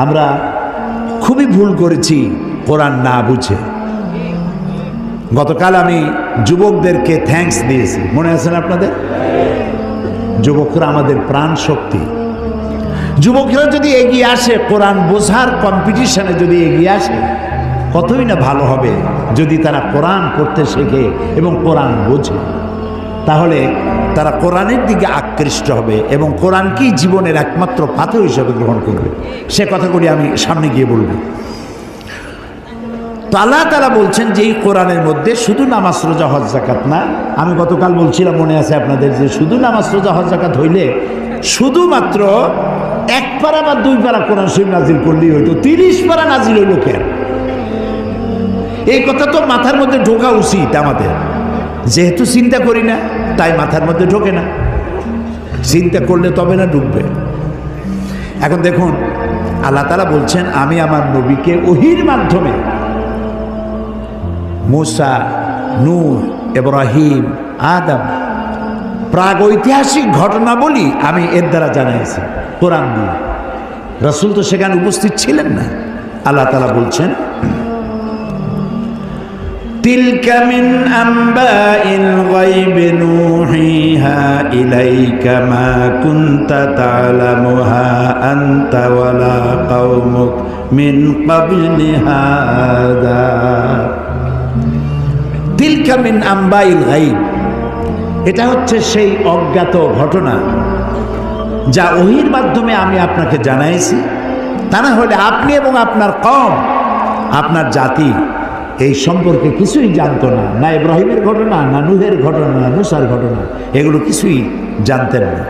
আমরা খুবই ভুল করেছি কোরআন না বুঝে। গতকাল আমি যুবকদেরকে থ্যাঙ্কস দিয়েছি, মনে আছেন আপনাদের? যুবকরা আমাদের প্রাণ শক্তি। যুবকরা যদি এগিয়ে আসে, কোরআন বোঝার কম্পিটিশনে যদি এগিয়ে আসে, কতই না ভালো হবে যদি তারা কোরআন পড়তে শেখে এবং কোরআন বোঝে। তাহলে তারা কোরআনের দিকে আকৃষ্ট হবে এবং কোরআনকেই জীবনের একমাত্র পাথর হিসেবে গ্রহণ করবে। সে কথাগুলি আমি সামনে গিয়ে বলব। তো আল্লাহ তাআলা বলছেন যে এই কোরআনের মধ্যে শুধু নামাজ রোজা হজ যাকাত না, আমি গতকাল বলছিলাম মনে আছে আপনাদের, যে শুধু নামাজ রোজা হজ যাকাত হইলে শুধুমাত্র 1 পারা বা 2 পারা কোরআন শরীফ নাজিল করলেই হইতো, 30 পারা নাজিল হইল কেন? এই কথা তো মাথার মধ্যে ঢোকা উচিত আমাদের। যেহেতু চিন্তা করি না তাই মাথার মধ্যে ঢোকে না, চিন্তা করলে তবে না ঢুকবে। এখন দেখুন আল্লাহ তাআলা বলছেন, আমি আমার নবীকে ওহীর মাধ্যমে মুসা, নূহ, ইব্রাহিম, আদম প্রাগৈতিহাসিক ঘটনাবলী আমি এর দ্বারা জানাইছি কোরআন দিয়ে। রাসূল তো সেখানে উপস্থিত ছিলেন না। আল্লাহ তাআলা বলছেন, তিলকা মিন আম্বাইল গায়বি নূহিহা ইলাইকা মা কুনতা তা'লামুহা আনতা ওয়ালা কওমুক মিন ক্বাবলি হাযা। তিলকা মিন আম্বাইল গায়ব, এটা হচ্ছে সেই অজ্ঞাত ঘটনা যা ওহীর মাধ্যমে আমি আপনাকে জানাইছি। তা না হলে আপনি এবং আপনার কওম, আপনার জাতি এই সম্পর্কে কিছুই জানতো না। না ইব্রাহিমের ঘটনা, না নূহের ঘটনা, না মুসার ঘটনা, এগুলো কিছুই জানতেন না।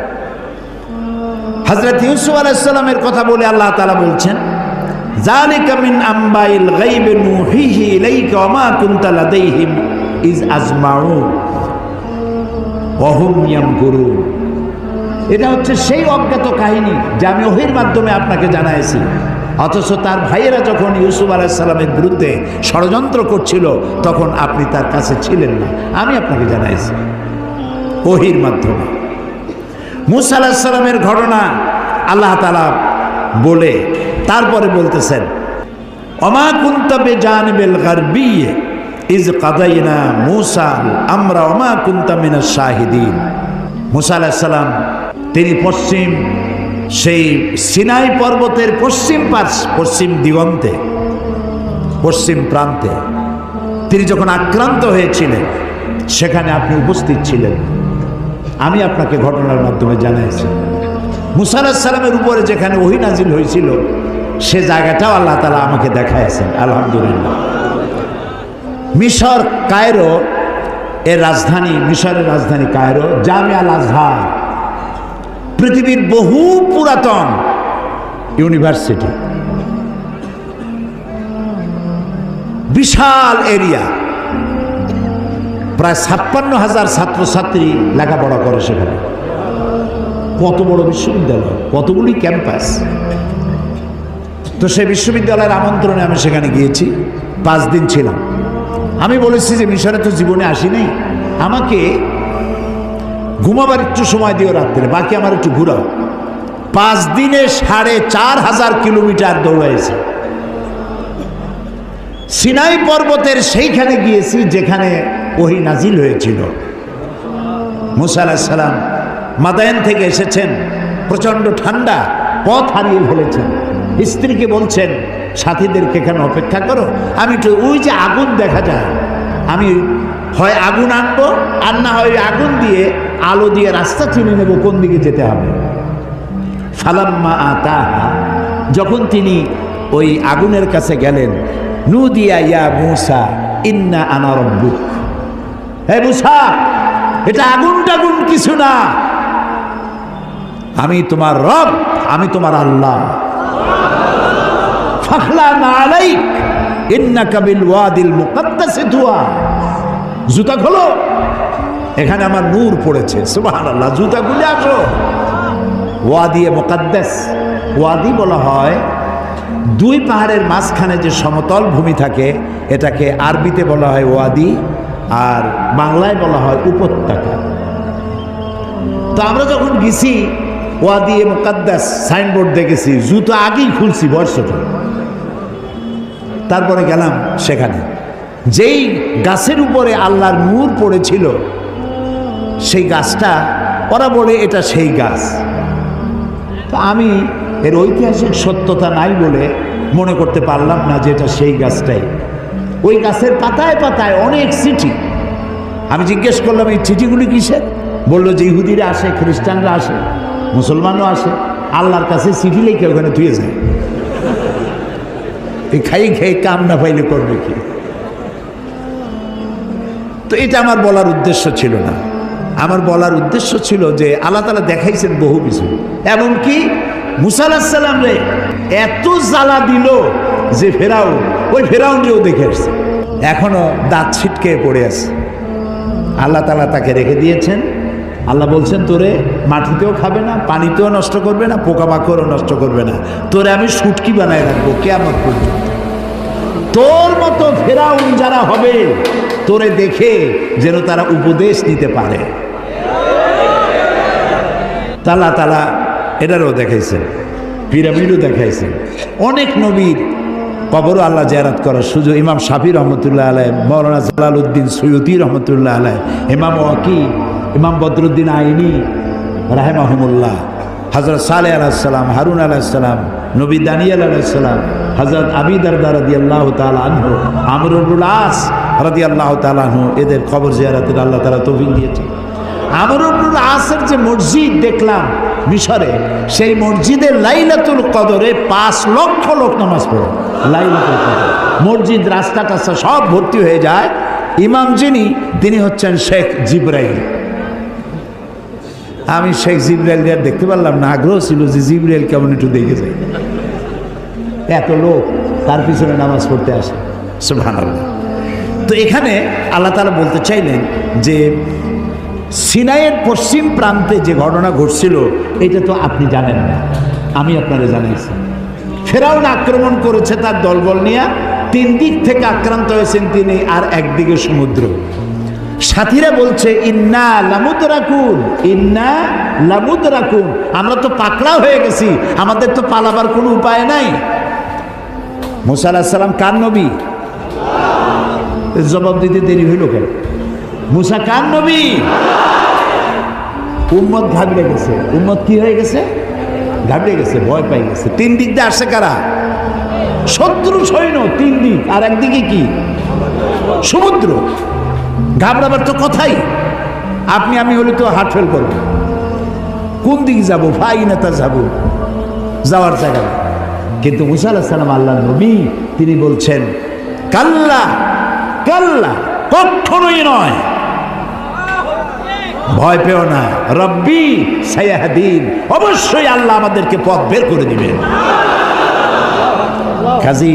হযরত ইউসুফ আলাইহিস সালামের কথা বলে আল্লাহ তাআলা বলছেন, যালিকা মিন আম্বাইল গায়বি নূহিহি ইলাইকা ওয়া মা কুনতা লাদাইহিম ইজ আজমাউ ওয়া হুম ইয়ামকুরুন। এটা হচ্ছে সেই অজ্ঞাত কাহিনী যা আমি ওহীর মাধ্যমে আপনাকে জানাইছি। অথচ তার ভাইয়েরা যখন ইউসুফ আলাইহিস সালামের বিরুদ্ধে ষড়যন্ত্র করছিল তখন আপনি তার কাছে ছিলেন না, আমি আপনাকে জানাইছি ওহীর মাধ্যমে। মূসা আলাইহিস সালামের ঘটনা আল্লাহ তাআলা বলে তারপরে বলতেছেন, ওমা কুনতা বিজানিবিল গারবিয়্যি ইজ কাদাইনা মূসা আমরা ওমা কুনতা মিনাশ শাহিদিন। মূসা আলাইহিস সালাম তিনি পশ্চিম সেই সিনাই পর্বতের পশ্চিম দিগন্তে, পশ্চিম প্রান্তে তিনি যখন আক্রান্ত হয়েছিলেন সেখানে আপনি উপস্থিত ছিলেন। আমি আপনাকে ঘটনার মাধ্যমে জানাইছি। মূসা আলাইহিস সালামের উপরে যেখানে ওহী নাজিল হয়েছিল সে জায়গাটাও আল্লাহ তাআলা আমাকে দেখাইছেন। আলহামদুলিল্লাহ। মিশর কায়রো এর রাজধানী, মিশরের রাজধানী কায়রো, জামিয়া আল আজহার পৃথিবীর বহু পুরাতন ইউনিভার্সিটি, বিশাল এরিয়া, প্রায় 56,000 ছাত্রছাত্রী লেখাপড়া করে সেখানে। কত বড় বিশ্ববিদ্যালয়, কতগুলি ক্যাম্পাস। তো সেই বিশ্ববিদ্যালয়ের আমন্ত্রণে আমি সেখানে গিয়েছি, 5 দিন ছিলাম। আমি বলেছি যে মিশরে তো জীবনে আসি নাই, আমাকে ঘুমাবার একটু সময় দিও রাত্রে, বাকি আমার একটু ঘুরাও। 5 দিনে 4,500 কিলোমিটার দৌড়াইছি। সিনাই পর্বতের সেইখানে গিয়েছি যেখানে ওহী নাজিল হয়েছিল। মূসা আলাইহিস সালাম মাদায়েন থেকে এসেছেন, প্রচণ্ড ঠান্ডা, পথ হারিয়ে ফেলেছেন। স্ত্রীকে বলছেন সাথীদেরকে এখানে অপেক্ষা করো, আমি একটু ওই যে আগুন দেখা যায়, আমি হয় আগুন আনবো আর না হয় আগুন দিয়ে আলো দিয়ে রাস্তা চিনে নেব কোন দিকে যেতে হবে। ফালাম্মা আতাহা, যখন তিনি ওই আগুনের কাছে গেলেন, নুদিয়া ইয়া মূসা ইন্না আনা রাব্বুক, হে মূসা এটা আগুন টাগুন কিছু না, আমি তোমার রব, আমি তোমার আল্লাহ। ফাখলানা আলাইক ইন্নাকা বিল ওয়াদিল মুকদ্দাসি তুয়া, জুতা খোলো, এখানে আমার নূর পড়েছে। সুবহানাল্লাহ, জুতা খুলে আসো। ওয়াদি মুকদ্দাস, ওয়াদি বলা হয় 2 পাহাড়ের মাঝখানে যে সমতল ভূমি থাকে এটাকে আরবিতে বলা হয় ওয়াদি, আর বাংলায় বলা হয় উপত্যকা। তো আমরা যখন গেছি ওয়াদি মুকাদ্দাস সাইনবোর্ড দেখেছি, জুতো আগেই খুলছি বর্ষত। তারপরে গেলাম সেখানে, যেই গাছের উপরে আল্লাহর নূর পড়েছিল সেই গাছটা, ওরা বলে এটা সেই গাছ। তো আমি এর ঐতিহাসিক সত্যতা নাই বলে মনে করতে পারলাম না যে এটা সেই গাছটাই। ওই গাছের পাতায় পাতায় অনেক চিঠি। আমি জিজ্ঞেস করলাম এই চিঠিগুলি কিসের? বললো যে ইহুদিরা আসে, খ্রিস্টানরা আসে, মুসলমানও আসে, আল্লাহর কাছে চিঠি লিখে ওখানে ধুয়ে যায়। এই খাই খেয়ে কাম না পাইলে করবে কি? তো এটা আমার বলার উদ্দেশ্য ছিল না। আমার বলার উদ্দেশ্য ছিল যে আল্লাহ তাআলা দেখাইছেন বহু কিছু, এমনকি মুসা আলাইহিস সালাম রে এত জ্বালা দিল যে ফেরাউন, ওই ফেরাউনকেও দেখে আসছে, এখনো দাঁত ছিটকে পড়ে আছে। আল্লাহ তাআলা তাকে রেখে দিয়েছেন। আল্লাহ বলছেন তোরে মাটিতেও খাবে না, পানিতেও নষ্ট করবে না, পোকামাকড়ও নষ্ট করবে না, তোরে আমি শুটকি বানায় রাখবো কিয়ামত পর্যন্ত। তোর মতো ফেরাউন যারা হবে তোরে দেখে যেন তারা উপদেশ নিতে পারে। আল্লাহ তাআলা এটারও দেখাইছেন, পিরামিডও দেখাইছেন। অনেক নবীর কবরও আল্লাহ জিয়ারত করার সুযোগ। ইমাম শাফি রহমতুল্লাহ আলাইহ, মৌলানা জালালউদ্দিন সৈয়দী রহমতুল্লাহ আলাইহ, ইমাম ওয়াকি, ইমাম বদরুদ্দিন আইনি রাহিমাহুমুল্লাহ, হযরত সালেহ আলাইহিস সালাম, হারুন আলাইহিস সালাম, নবী দানিয়েল আলাইহিস সালাম, হযরত আবী দারদা রাদিয়াল্লাহু তাআলা আনহু, আমর ইবনুল আস রাদিয়াল্লাহু তাআলা আনহু, এদের কবর জিয়ারতের আল্লাহ তাআলা তৌফিক দিয়েছেন। আমর ইবনুল আসের যে মসজিদ দেখলাম মিশরে, সেই মসজিদে লাইলাতুল কদরে 5 লক্ষ লোক নামাজ পড়ে। লাইলাতুল কদর মসজিদ, রাস্তা টাস্তা সব ভর্তি হয়ে যায়। ইমাম যিনি, তিনি হচ্ছেন শেখ জিবরাইল। আমি শেখ জিবরাইল দেখতে পারলাম না, আগ্রহ ছিল যে জিবরাইল কেমন একটু দেখে যায়। এত লোক তার পিছনে নামাজ পড়তে আসে, সুবহানাল্লাহ। তো এখানে আল্লাহ তাআলা বলতে চাইলেন যে সিনাইয়ের পশ্চিম প্রান্তে যে ঘটনা ঘটছিল এটা তো আপনি জানেন না, আমি আপনারে জানাইছি। ফেরাউন আক্রমণ করেছে তার দলবল নিয়ে, 3 দিক থেকে আক্রান্ত হয়েছেন তিনি, আর একদিকে সমুদ্র। সাথীরা বলছে ইন্না লামুদরাকুন, ইন্না লামুদরাকুন, আমরা তো পাকড়াও হয়ে গেছি, আমাদের তো পালাবার কোনো উপায় নাই। মুসা আলাইহিস সালাম কার নবী? জবাব দিতে দেরি হইল কেন? মুসা কার নবী? উম্মত ঘাবড়ে গেছে। উম্মত কি হয়ে গেছে? ঘাবড়ে গেছে, ভয় পাই গেছে। 3 দিক দিয়ে আসছে কারা? শত্রু সৈন্য 3 দিক, আর একদিকে কি? সমুদ্র। ঘাবড়াবার তো কথাই, আপনি আমি হলে তো হার্ট ফেল করবো। কোন দিকে যাবো? ফাইনাতা যাবো, যাওয়ার জায়গা। কিন্তু মুসা আলাইহিস সালাম আল্লাহর নবী, তিনি বলছেন কাল্লা কাল্লা, কখনোই নয়, ভয় পেও না, রব্বি সায়াহদিন, অবশ্যই আল্লাহ আমাদেরকে পথ বের করে দিবেন। কাজী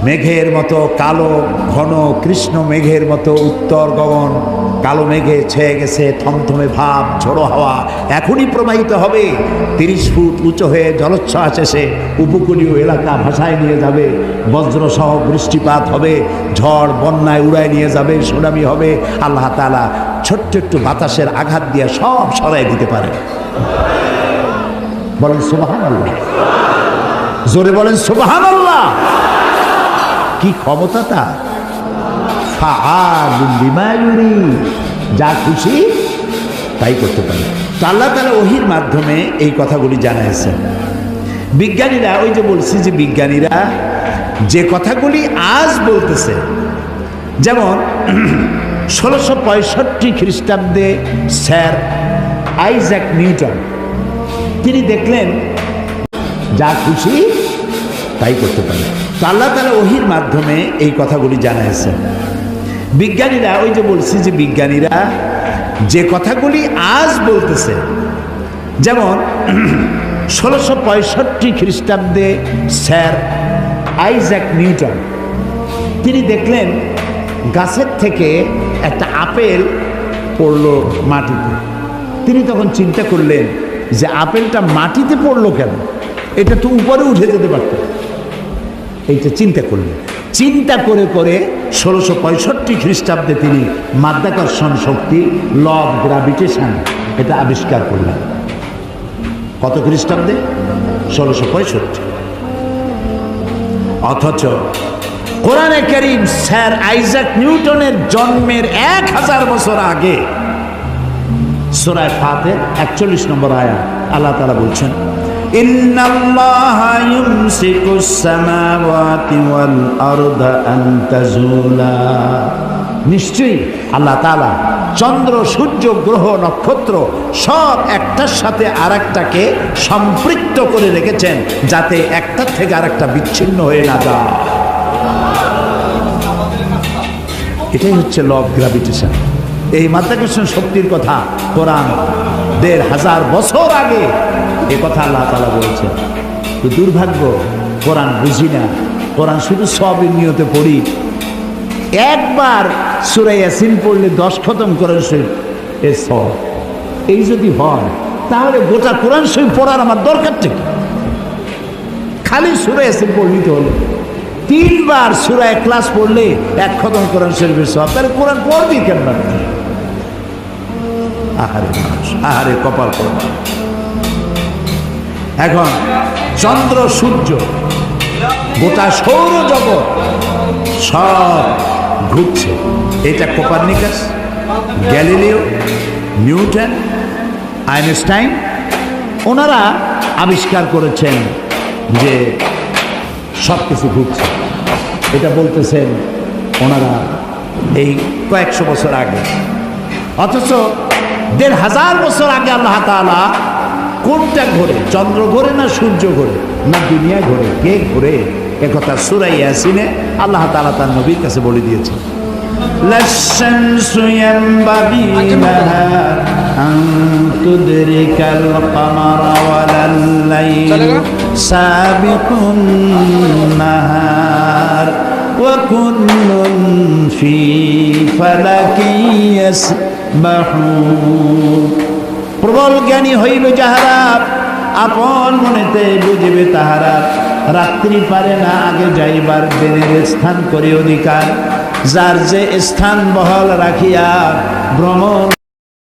মেঘের মতো কালো ঘন কৃষ্ণ মেঘের মতো উত্তর গগন কালো মেঘে ছেয়ে গেছে, থমথমে ভাব, ঝোড়ো হাওয়া এখনই প্রবাহিত হবে। 30 ফুট উঁচু হয়ে জলোচ্ছ্বাস এসে উপকূলীয় এলাকা ভাসায় নিয়ে যাবে, বজ্রসহ বৃষ্টিপাত হবে, ঝড় বন্যায় উড়ায় নিয়ে যাবে, সুনামি হবে। আল্লাহ তাআলা ছোট্ট একটু বাতাসের আঘাত দিয়ে সব সরাই দিতে পারে। বলেন সুবহানাল্লাহ, জোরে বলেন সুবহানাল্লাহ। কি ক্ষমতা তার! ফাআলুন লিমা ইউরিদ, যা খুশি তাই করতে পারে। তো আল্লাহ তাআলা ওহীর মাধ্যমে এই কথাগুলি জানাইছেন। বিজ্ঞানীরা, ওই যে বলছি যে বিজ্ঞানীরা যে কথাগুলি আজ বলতেছে, যেমন 1665 খ্রিস্টাব্দে স্যার আইজ্যাক নিউটন, তিনি দেখলেন যা খুশি তাই করতে পারে। তো আল্লাহ তাআলা ওহীর মাধ্যমে এই কথাগুলি জানাইছেন। বিজ্ঞানীরা, ওই যে বলছি যে বিজ্ঞানীরা যে কথাগুলি আজ বলতেছে, যেমন 1665 খ্রিস্টাব্দে স্যার আইজ্যাক নিউটন, তিনি দেখলেন গাছের থেকে একটা আপেল পড়লো মাটিতে। তিনি তখন চিন্তা করলেন যে আপেলটা মাটিতে পড়লো কেন, এটা তো উপরে উঠে যেতে পারত। এইটা চিন্তা করলেন। চিন্তা করে করে 1665 খ্রিস্টাব্দে তিনি মাধ্যাকর্ষণ শক্তি, ল অফ গ্রাভিটেশন, এটা আবিষ্কার করলেন। কত খ্রিস্টাব্দে? 1665। অথচ কোরআনে কারীম স্যার আইজাক নিউটনের জন্মের 1000 বছর আগে সূরা ফাতির 41 নম্বর আয়াত আল্লাহ তাআলা বলছেন, ইন্নাল্লাহা ইউমসিকুস সামাওয়াতি ওয়াল আরদা আন তাজুলা। নিশ্চয়ই আল্লাহ তাআলা চন্দ্র, সূর্য, গ্রহ, নক্ষত্র সব একটার সাথে আরেকটাকে সম্পৃক্ত করে রেখেছেন, যাতে একটার থেকে আরেকটা বিচ্ছিন্ন হয়ে না যায়। এটাই হচ্ছে ল অফ গ্র্যাভিটেশন। এই মাধ্যাকর্ষণ শক্তির কথা কোরআন 1500 বছর আগে এ কথা আল্লাহ তাআলা বলেছেন। তো দুর্ভাগ্য, কোরআন বুঝি না, কোরআন শুধু সবের নিয়তে পড়ি। একবার সূরা ইয়াসিন পড়লে 10 খতম করেন শরীফ এর সব। এই যদি হয় তাহলে গোটা কোরআন শরীফ পড়ার আমার দরকার থেকে, খালি সূরা ইয়াসিন পড়লিতে হলো। 3 বার সূরা ইখলাস পড়লে 1 খতম কোরআন শরীফের সব। তাহলে কোরআন পড়বি কেন? আহারে মানুষ, আহারে কপাল পড়া। এখন চন্দ্র, সূর্য, গোটা সৌরজগৎ সব ঘুরছে। এটা কোপারনিকাস, গ্যালিলিও, নিউটন, আইনস্টাইন ওনারা আবিষ্কার করেছেন যে সব কিছু ঘুরছে। এটা বলতেছেন ওনারা এই কয়েকশো বছর আগে। অথচ 1500 বছর আগে আল্লাহ তাআলা কোনটা ঘোরে? চন্দ্র ঘোরে না সূর্য ঘোরে না দুনিয়া ঘোরে? কে ঘোরে? একথা সূরা ইয়াসিনে আল্লাহ তাআলা তার নবীর কাছে বলে দিয়েছেন। লাশ-শামসু ইয়ানবাগি লাহা আন তুদরিকাল কামারা ওয়ালাল লাইল সাবিকুন নাহার ওয়া কুল্লুন ফি ফালাকিন ইয়াসবাহুন। প্রবল জ্ঞানী হইবে যাহারা, আপন মনেতে বুঝিবে তাহারা। রাত্রি পারে না আগে যাইবার, দিনের স্থান করে অধিকার। যার যে স্থান বহাল রাখিয়া ভ্রমণ